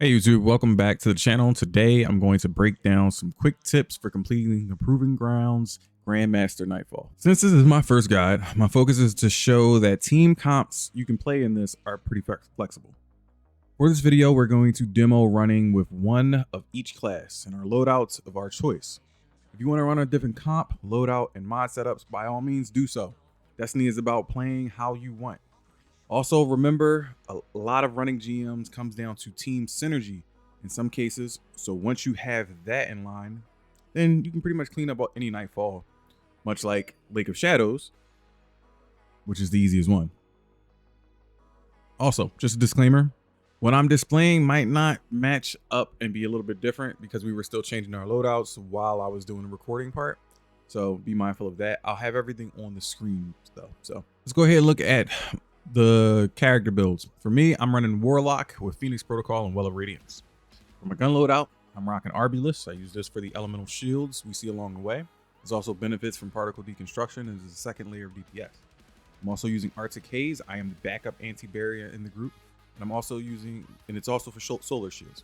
Hey YouTube, welcome back to the channel. Today I'm going to break down some quick tips for completing the Proving Grounds Grandmaster Nightfall. Since this is my first guide, my focus is to show that team comps you can play in this are pretty flexible. For this video, we're going to demo running with one of each class and our loadouts of our choice. If you want to run a different comp, loadout, and mod setups, by all means do so. Destiny is about playing how you want. Also, remember, a lot of running GMs comes down to team synergy in some cases. So once you have that in line, then you can pretty much clean up any Nightfall, much like Lake of Shadows, which is the easiest one. Also, just a disclaimer, what I'm displaying might not match up and be a little bit different because we were still changing our loadouts while I was doing the recording part. So be mindful of that. I'll have everything on the screen though. So let's go ahead and look at the character builds. For me, I'm running Warlock with Phoenix Protocol and Well of Radiance. For my gun loadout, I'm rocking Arbulus. I use this for the elemental shields we see along the way. There's also benefits from particle deconstruction and is a second layer of DPS. I'm also using Arctic Haze. I am the backup anti-barrier in the group. And I'm also using, and it's also for solar shields.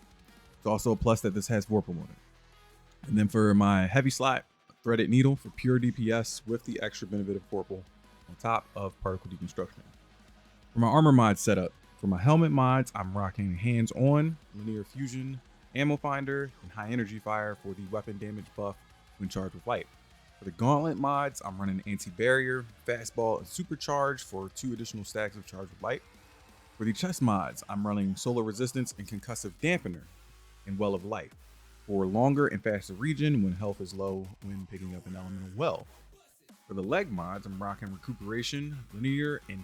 It's also a plus that this has Vorpal on it. And then for my heavy slot, Threaded Needle for pure DPS with the extra benefit of Vorpal on top of particle deconstruction. For my armor mod setup, for my helmet mods, I'm rocking hands-on, linear fusion, ammo finder, and high energy fire for the weapon damage buff when charged with light. For the gauntlet mods, I'm running anti-barrier, fastball, and supercharge for 2 additional stacks of charge with light. For the chest mods, I'm running solar resistance and concussive dampener and well of light for longer and faster regen when health is low when picking up an elemental well. For the leg mods, I'm rocking recuperation, linear, and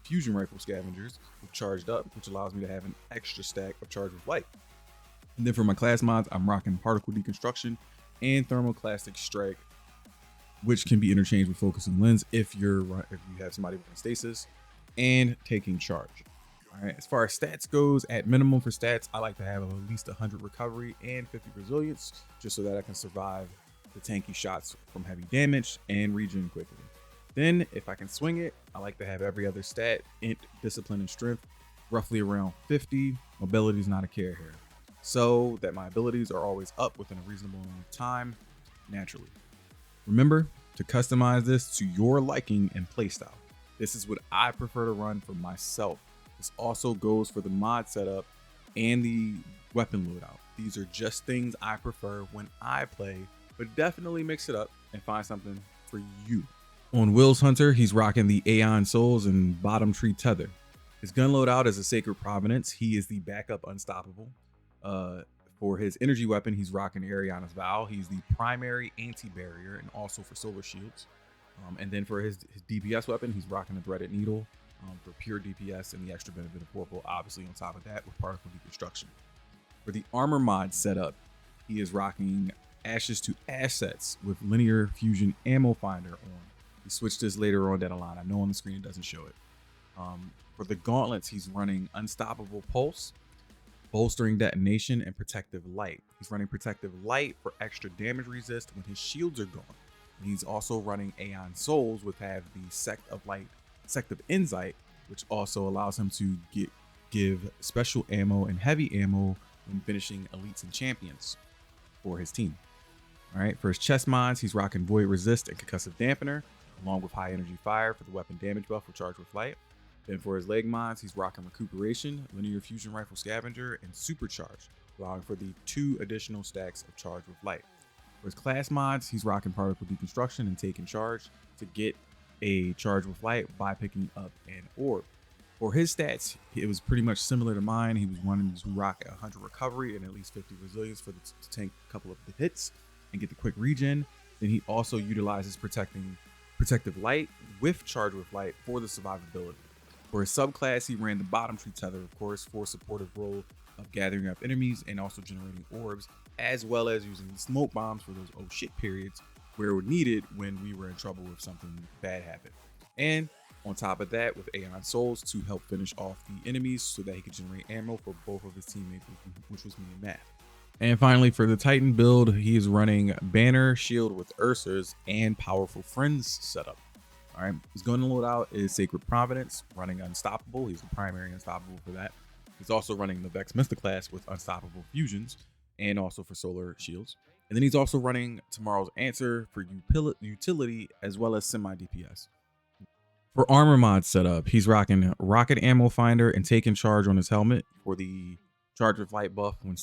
fusion rifle scavengers with charged up, which allows me to have an extra stack of charge with light. And then for my class mods, I'm rocking particle deconstruction and thermoclastic strike, which can be interchanged with focusing lens if you have somebody with stasis and taking charge. All right, as far as stats goes, at minimum for stats, I like to have at least 100 recovery and 50 resilience, just so that I can survive the tanky shots from heavy damage and regen quickly. Then if I can swing it, I like to have every other stat, int, discipline, and strength, roughly around 50. Mobility is not a care here, so that my abilities are always up within a reasonable amount of time, naturally. Remember to customize this to your liking and playstyle. This is what I prefer to run for myself. This also goes for the mod setup and the weapon loadout. These are just things I prefer when I play, but definitely mix it up and find something for you. On Will's Hunter, he's rocking the Aeon Souls and Bottom Tree Tether. His gun loadout is a Sacred Providence. He is the backup unstoppable. For his energy weapon, he's rocking Ariana's Vow. He's the primary anti-barrier and also for solar shields. And then for his DPS weapon, he's rocking the Threaded Needle for pure DPS and the extra benefit of Vorpal, obviously on top of that with particle deconstruction. For the armor mod setup, he is rocking Ashes to Assets with linear fusion ammo finder on. He switched this later on down the line. I know on the screen it doesn't show it. For the gauntlets, he's running Unstoppable Pulse, Bolstering Detonation, and Protective Light. He's running Protective Light for extra damage resist when his shields are gone. And he's also running Aeon Souls, which have the Sect of Insight, which also allows him to give special ammo and heavy ammo when finishing elites and champions for his team. All right, for his chest mods, he's rocking Void Resist and Concussive Dampener, along with high energy fire for the weapon damage buff with charge with light. Then for his leg mods, he's rocking Recuperation, Linear Fusion Rifle Scavenger, and Supercharge, allowing for the 2 additional stacks of charge with light. For his class mods, he's rocking Particle Deconstruction and Taking Charge to get a charge with light by picking up an orb. For his stats, it was pretty much similar to mine. He was wanting to rock 100 recovery and at least 50 resilience to tank a couple of the hits and get the quick regen. Then he also utilizes Protective Light with charge with light for the survivability. For his subclass, he ran the Bottom Tree Tether, of course, for a supportive role of gathering up enemies and also generating orbs, as well as using the smoke bombs for those oh shit periods where it was needed when we were in trouble if something bad happened. And on top of that, with Aeon Souls to help finish off the enemies so that he could generate ammo for both of his teammates, which was me and Matt. And finally, for the Titan build, he is running Banner, Shield with Ursas, and Powerful Friends setup. All right, his gun loadout is Sacred Providence, running Unstoppable. He's the primary Unstoppable for that. He's also running the Vex Mista class with unstoppable fusions and also for solar shields. And then he's also running Tomorrow's Answer for utility as well as semi DPS. For armor mod setup, he's rocking Rocket Ammo Finder and taking charge on his helmet for the Charge with Light buff when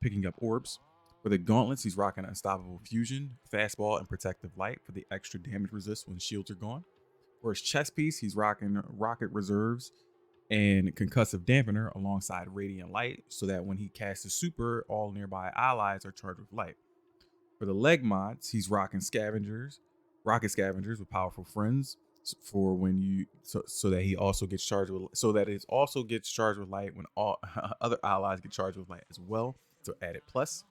picking up orbs. For the gauntlets, he's rocking Unstoppable Fusion, Fastball, and Protective Light for the extra damage resist when shields are gone. For his chest piece, he's rocking Rocket Reserves and Concussive Dampener alongside Radiant Light so that when he casts his super, all nearby allies are charged with light. For the leg mods, he's rocking Rocket Scavengers with Powerful Friends for when you so that he also gets charged with light when all other allies get charged with light as well. So added plus.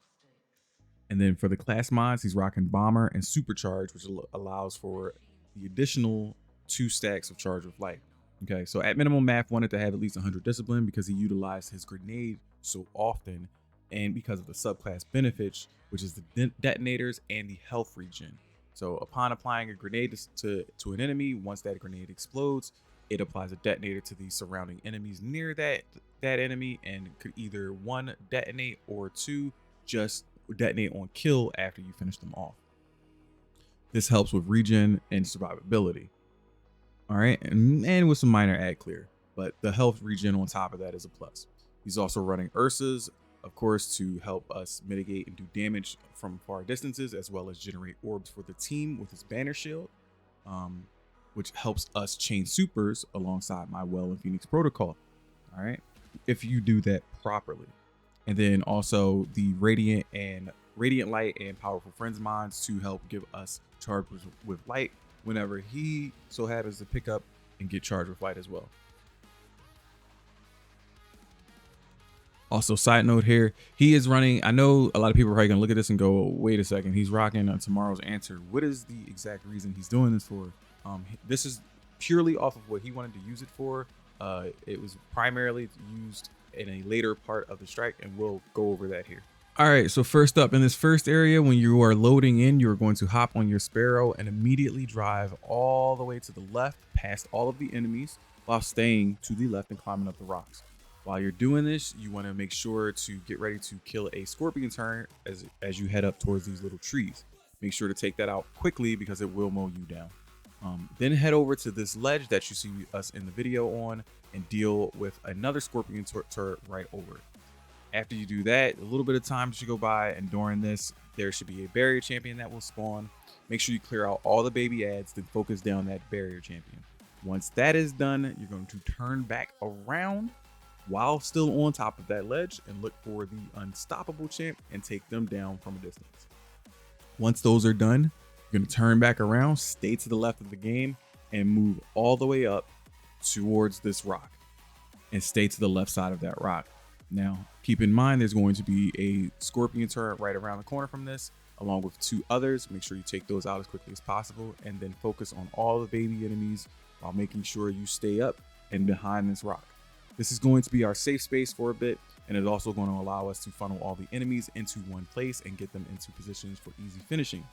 And then for the class mods, he's rocking Bomber and Supercharge, which allows for the additional 2 stacks of charge with light. Okay, so at minimum, Math wanted to have at least 100 discipline because he utilized his grenade so often, and because of the subclass benefits, which is the detonators and the health regen. So upon applying a grenade to an enemy, once that grenade explodes, it applies a detonator to the surrounding enemies near that enemy, and could either 1 detonate or 2 just detonate on kill after you finish them off. This helps with regen and survivability. All right, and with some minor ad clear, but the health regen on top of that is a plus. He's also running Ursa's, of course, to help us mitigate and do damage from far distances, as well as generate orbs for the team with his banner shield, which helps us chain supers alongside my Well and Phoenix protocol. All right, if you do that properly. And then also the Radiant Light and Powerful Friends mods to help give us charge with light whenever he so happens to pick up and get charged with light as well. Also, side note here, he is running, I know a lot of people are probably gonna look at this and go, wait a second, he's rocking Tomorrow's Answer. What is the exact reason he's doing this for? This is purely off of what he wanted to use it for. It was primarily used in a later part of the strike, and we'll go over that here. All right, so first up in this first area, when you are loading in, you're going to hop on your Sparrow and immediately drive all the way to the left past all of the enemies while staying to the left and climbing up the rocks. While you're doing this, you want to make sure to get ready to kill a Scorpion turret as you head up towards these little trees. Make sure to take that out quickly because it will mow you down. Then head over to this ledge that you see us in the video on and deal with another Scorpion turret right over it. After you do that, a little bit of time should go by, and during this, there should be a barrier champion that will spawn. Make sure you clear out all the baby ads, then focus down that barrier champion. Once that is done, you're going to turn back around while still on top of that ledge and look for the unstoppable champ and take them down from a distance. Once those are done, you're going to turn back around, stay to the left of the game, and move all the way up towards this rock and stay to the left side of that rock. Now, keep in mind there's going to be a Scorpion turret right around the corner from this, along with 2 others. Make sure you take those out as quickly as possible, and then focus on all the baby enemies while making sure you stay up and behind this rock. This is going to be our safe space for a bit, and it's also going to allow us to funnel all the enemies into one place and get them into positions for easy finishing.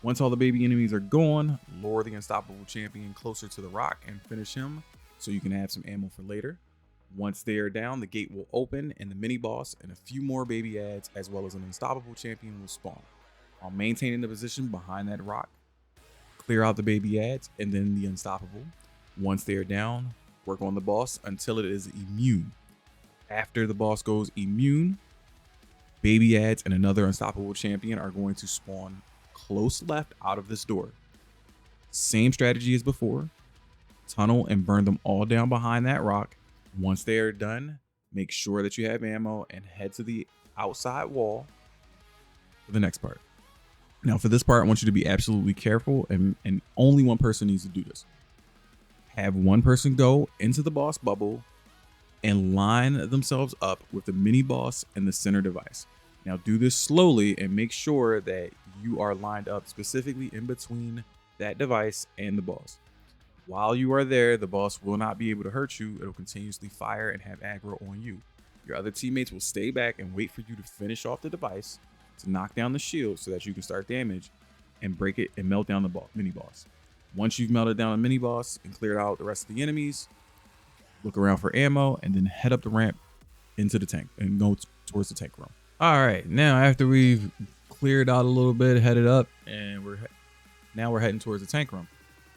Once all the baby enemies are gone, lure the unstoppable champion closer to the rock and finish him so you can add some ammo for later. Once they are down, the gate will open and the mini boss and a few more baby ads as well as an unstoppable champion will spawn. While maintaining the position behind that rock, clear out the baby ads and then the unstoppable. Once they are down, work on the boss until it is immune. After the boss goes immune, baby ads and another unstoppable champion are going to spawn close left out of this door. Same strategy as before. Tunnel and burn them all down behind that rock. Once they are done, make sure that you have ammo and head to the outside wall for the next part. Now for this part, I want you to be absolutely careful, and only one person needs to do this. Have one person go into the boss bubble and line themselves up with the mini boss and the center device. Now do this slowly and make sure that you are lined up specifically in between that device and the boss. While you are there, the boss will not be able to hurt you. It'll continuously fire and have aggro on you. Your other teammates will stay back and wait for you to finish off the device to knock down the shield so that you can start damage and break it and melt down the mini boss. Once you've melted down a mini boss and cleared out the rest of the enemies, look around for ammo, and then head up the ramp into the tank and go towards the tank room. All right, now after we've cleared out a little bit, headed up, and now we're heading towards the tank room.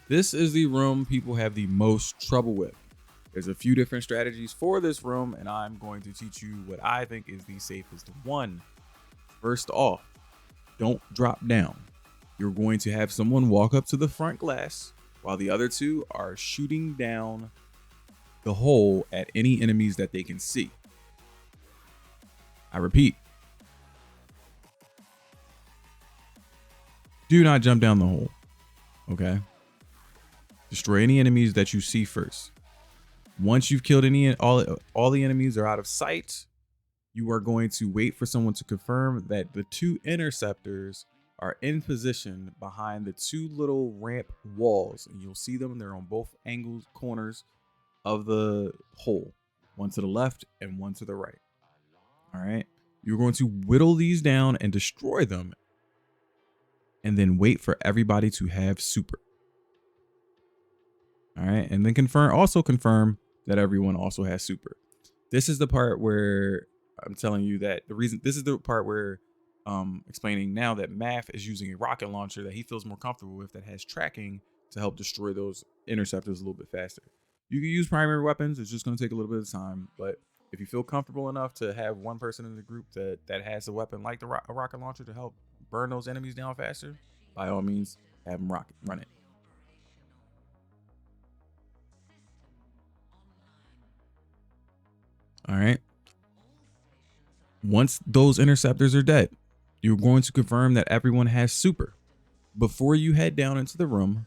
This is the room people have the most trouble with. There's a few different strategies for this room, and I'm going to teach you what I think is the safest one. First off, don't drop down. You're going to have someone walk up to the front glass while the other two are shooting down the hole at any enemies that they can see. I repeat, do not jump down the hole, okay? Destroy any enemies that you see first. Once you've killed all the enemies are out of sight, you are going to wait for someone to confirm that the two interceptors are in position behind the two little ramp walls, and you'll see them. They're on both angles, corners of the hole, one to the left and one to the right. All right. You're going to whittle these down and destroy them, and then wait for everybody to have super. All right. And then also confirm that everyone also has super. This is the part where I'm telling you that this is the part where explaining now that Math is using a rocket launcher that he feels more comfortable with, that has tracking to help destroy those interceptors a little bit faster. You can use primary weapons. It's just going to take a little bit of time, but if you feel comfortable enough to have one person in the group that has a weapon like a rocket launcher to help burn those enemies down faster, by all means, have them run it. All right. Once those interceptors are dead, you're going to confirm that everyone has super. Before you head down into the room,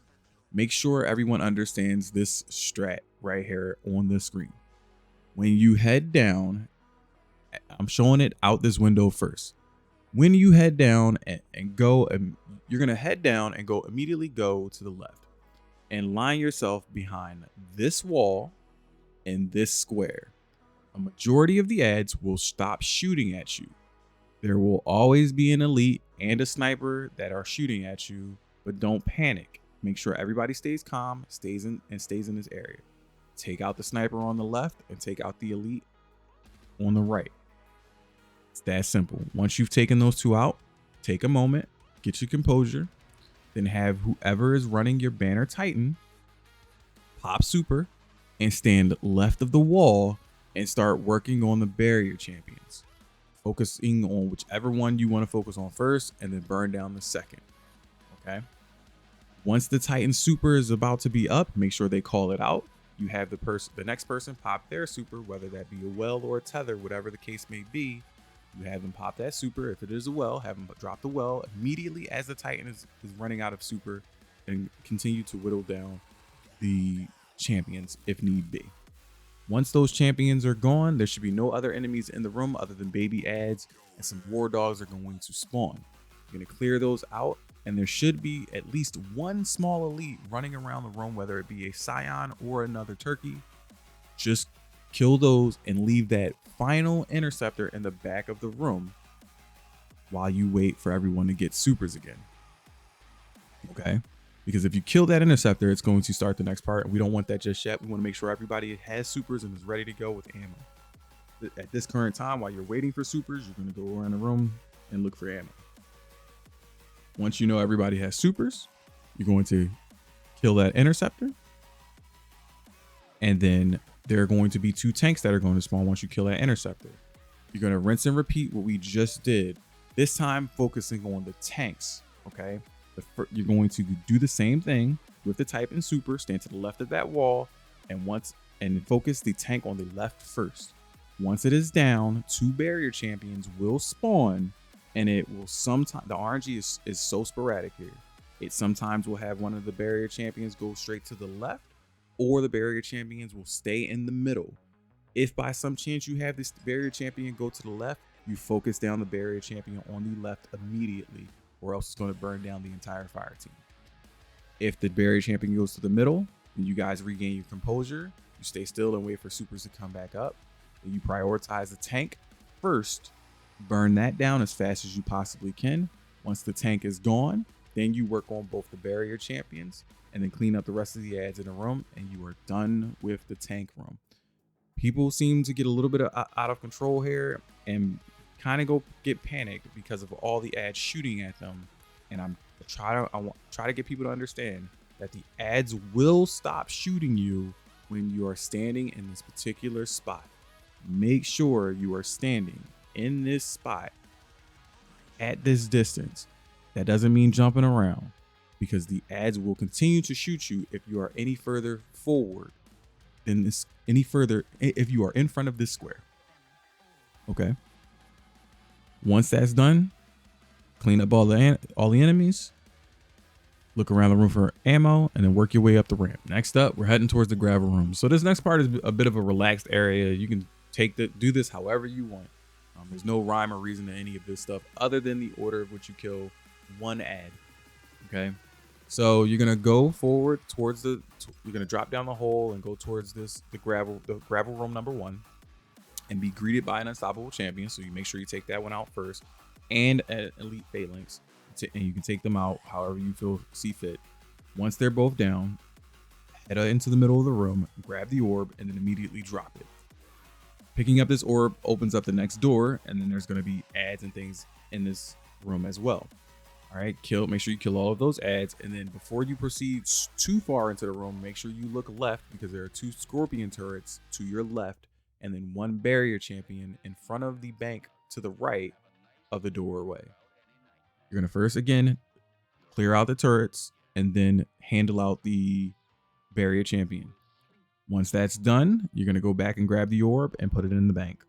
make sure everyone understands this strat right here on the screen. When you head down, I'm showing it out this window first. When you head down and go, you're going to head down and immediately go to the left and line yourself behind this wall and this square. A majority of the ads will stop shooting at you. There will always be an elite and a sniper that are shooting at you, but don't panic. Make sure everybody stays calm, stays in this area. Take out the sniper on the left and take out the elite on the right. It's that simple. Once you've taken those two out, take a moment, get your composure, then have whoever is running your banner Titan pop super and stand left of the wall and start working on the barrier champions, focusing on whichever one you want to focus on first and then burn down the second. Okay. Once the Titan super is about to be up, make sure they call it out. You have the next person pop their super, whether that be a well or a tether, whatever the case may be. You have them pop that super. If it is a well, have them drop the well immediately as the Titan is running out of super, and continue to whittle down the champions if need be. Once those champions are gone, there should be no other enemies in the room other than baby ads, and some war dogs are going to spawn. You're going to clear those out, and there should be at least one small elite running around the room, whether it be a scion or another turkey. Just kill those and leave that final interceptor in the back of the room while you wait for everyone to get supers again. Okay? Because if you kill that interceptor, it's going to start the next part, and we don't want that just yet. We want to make sure everybody has supers and is ready to go with ammo. At this current time, while you're waiting for supers, you're going to go around the room and look for ammo. Once you know everybody has supers, you're going to kill that interceptor, and then there are going to be two tanks that are going to spawn once you kill that interceptor. You're going to rinse and repeat what we just did, this time focusing on the tanks. Okay, you're going to do the same thing with the Titan super. Stand to the left of that wall, and focus the tank on the left first. Once it is down, two barrier champions will spawn, and it will sometimes, the RNG is so sporadic here. It sometimes will have one of the barrier champions go straight to the left, or the barrier champions will stay in the middle. If by some chance you have this barrier champion go to the left, you focus down the barrier champion on the left immediately, or else it's going to burn down the entire fire team. If the barrier champion goes to the middle, and you guys regain your composure, you stay still and wait for supers to come back up. And you prioritize the tank first, burn that down as fast as you possibly can. Once the tank is gone, then you work on both the barrier champions and then clean up the rest of the ads in the room, and you are done with the tank room. People seem to get a little bit out of control here and kind of get panicked because of all the ads shooting at them. And I try to get people to understand that the ads will stop shooting you when you are standing in this particular spot. Make sure you are standing in this spot at this distance. That doesn't mean jumping around, because the ads will continue to shoot you if you are any further forward than this, if you are in front of this square. Okay. Once that's done, clean up all the enemies, look around the room for ammo, and then work your way up the ramp. Next up, we're heading towards the gravel room. So this next part is a bit of a relaxed area. You can do this however you want. There's no rhyme or reason to any of this stuff other than the order of which you kill one ad. Okay. So you're gonna go forward towards you're gonna drop down the hole and go towards the gravel room number 1, and be greeted by an unstoppable champion. So you make sure you take that one out first, and an elite phalanx, and you can take them out however you see fit. Once they're both down, head into the middle of the room, grab the orb, and then immediately drop it. Picking up this orb opens up the next door, and then there's going to be ads and things in this room as well. All right, make sure you kill all of those ads, and then before you proceed too far into the room, make sure you look left, because there are 2 scorpion turrets to your left, and then 1 barrier champion in front of the bank to the right of the doorway. You're going to first, again, clear out the turrets, and then handle out the barrier champion. Once that's done, you're going to go back and grab the orb and put it in the bank.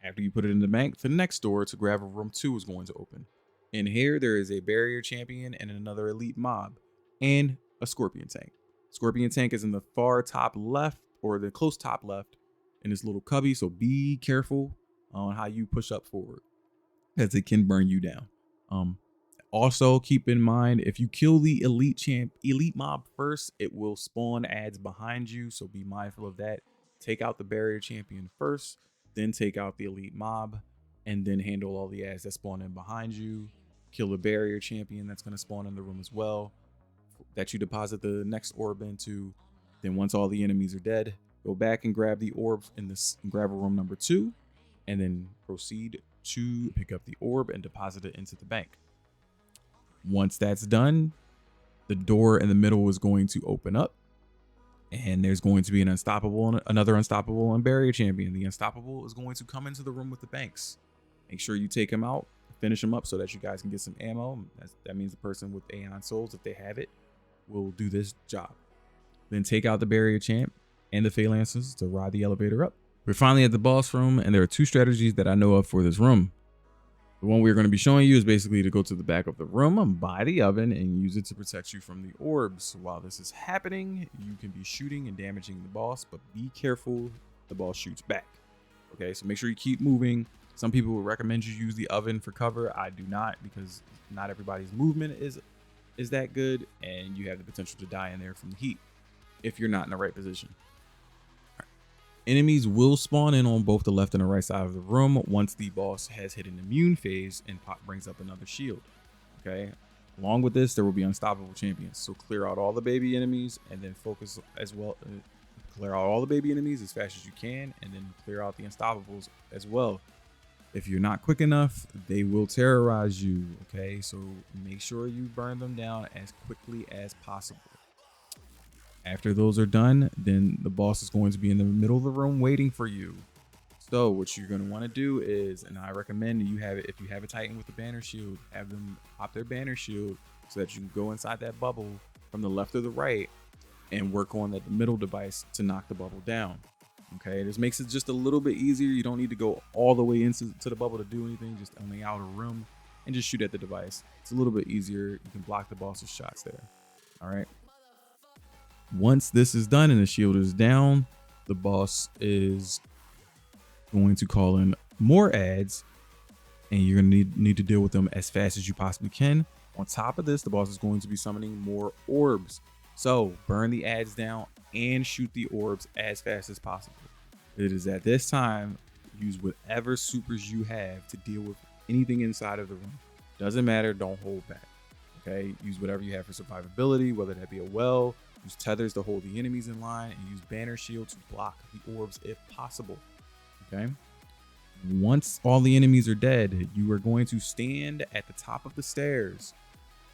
After you put it in the bank, the next door to gravel room 2 is going to open. In here, there is a barrier champion and another elite mob, and a scorpion tank. Scorpion tank is in the far top left, or the close top left, in this little cubby, so be careful on how you push up forward, as it can burn you down. Also, keep in mind, if you kill the elite mob first, it will spawn ads behind you, so be mindful of that. Take out the barrier champion first, then take out the elite mob, and then handle all the ads that spawn in behind you. Kill the barrier champion that's going to spawn in the room as well, that you deposit the next orb into. Then once all the enemies are dead, go back and grab the orb in this gravel room number 2, and then proceed to pick up the orb and deposit it into the bank. Once that's done, the door in the middle is going to open up, and there's going to be another unstoppable and barrier champion. The unstoppable is going to come into the room with the banks. Make sure you take him out, finish him up so that you guys can get some ammo. That means the person with Aeon Souls, if they have it, will do this job. Then take out the barrier champ and the phalanxes to ride the elevator up. We're finally at the boss room, and there are 2 strategies that I know of for this room. The one we're going to be showing you is basically to go to the back of the room, buy the oven, and use it to protect you from the orbs. While this is happening, you can be shooting and damaging the boss, but be careful, the boss shoots back. Okay, so make sure you keep moving. Some people would recommend you use the oven for cover. I do not, because not everybody's movement is that good, and you have the potential to die in there from the heat if you're not in the right position. Enemies will spawn in on both the left and the right side of the room once the boss has hit an immune phase and brings up another shield. Okay. Along with this, there will be unstoppable champions. So clear out all the baby enemies, and then focus as well. Clear out all the baby enemies as fast as you can, and then clear out the unstoppables as well. If you're not quick enough, they will terrorize you. Okay. So make sure you burn them down as quickly as possible. After those are done, then the boss is going to be in the middle of the room waiting for you. So what you're going to want to do is, and I recommend if you have a Titan with a banner shield, have them pop their banner shield so that you can go inside that bubble from the left or the right and work on that middle device to knock the bubble down. Okay, this makes it just a little bit easier. You don't need to go all the way into the bubble to do anything, just on the outer rim and just shoot at the device. It's a little bit easier. You can block the boss's shots there. All right. Once this is done and the shield is down, the boss is going to call in more ads, and you're going to need to deal with them as fast as you possibly can. On top of this, the boss is going to be summoning more orbs. So burn the ads down and shoot the orbs as fast as possible. It is at this time, use whatever supers you have to deal with anything inside of the room. Doesn't matter, don't hold back. Okay, use whatever you have for survivability, whether that be a well, Use tethers to hold the enemies in line, and use banner shield to block the orbs if possible. Okay. Once all the enemies are dead, you are going to stand at the top of the stairs.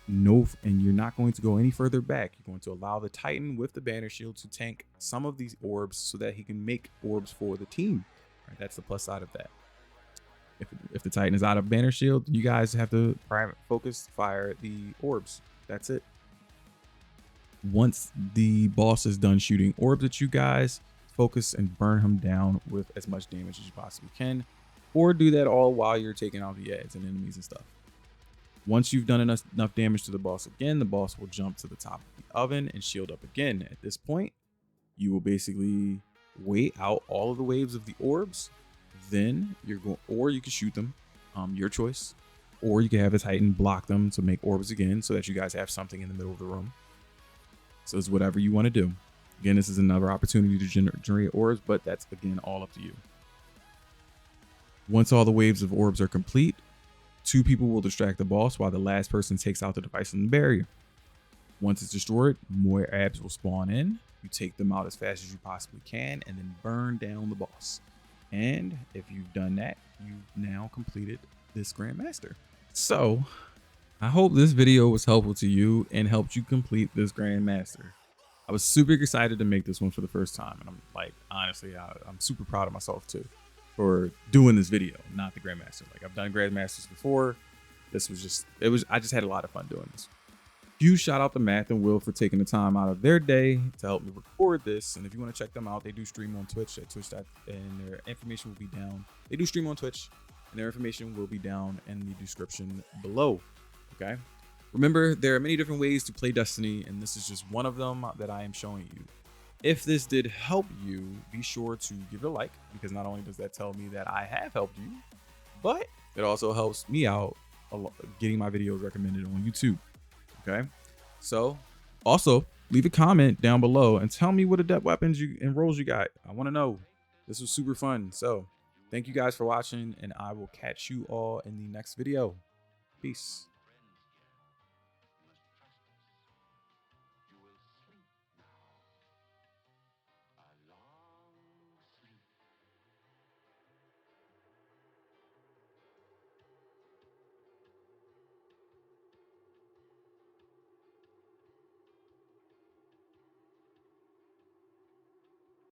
And you're not going to go any further back. You're going to allow the Titan with the banner shield to tank some of these orbs so that he can make orbs for the team. Right, that's the plus side of that. If the Titan is out of banner shield, you guys have to focus fire the orbs. That's it. Once the boss is done shooting orbs at you guys, focus and burn him down with as much damage as you possibly can, or do that all while you're taking out the ads and enemies and stuff. Once you've done enough damage to the boss again, the boss will jump to the top of the oven and shield up again. At this point, you will basically wait out all of the waves of the orbs. Then you're going, or you can shoot them, your choice, or you can have a Titan block them to make orbs again so that you guys have something in the middle of the room. So it's whatever you want to do. Again, this is another opportunity to generate orbs, but that's again all up to you. Once all the waves of orbs are complete, 2 people will distract the boss while the last person takes out the device in the barrier. Once it's destroyed, more abs will spawn in. You take them out as fast as you possibly can and then burn down the boss. And if you've done that, you've now completed this Grandmaster. So I hope this video was helpful to you and helped you complete this Grandmaster. I was super excited to make this one for the first time. And I'm like, honestly, I'm super proud of myself too for doing this video, not the Grandmaster. Like, I've done Grandmasters before. This was just, I just had a lot of fun doing this. Huge shout out to Math and Will for taking the time out of their day to help me record this. And if you want to check them out, they do stream on Twitch at Twitch, and their information will be down. They do stream on Twitch, and their information will be down in the description below. Okay. Remember, there are many different ways to play Destiny, and this is just one of them that I am showing you. If this did help you, be sure to give it a like, because not only does that tell me that I have helped you, but it also helps me out a lot, getting my videos recommended on YouTube. Okay, so also leave a comment down below and tell me what adept weapons and roles you got. I want to know. This was super fun. So thank you guys for watching, and I will catch you all in the next video. Peace.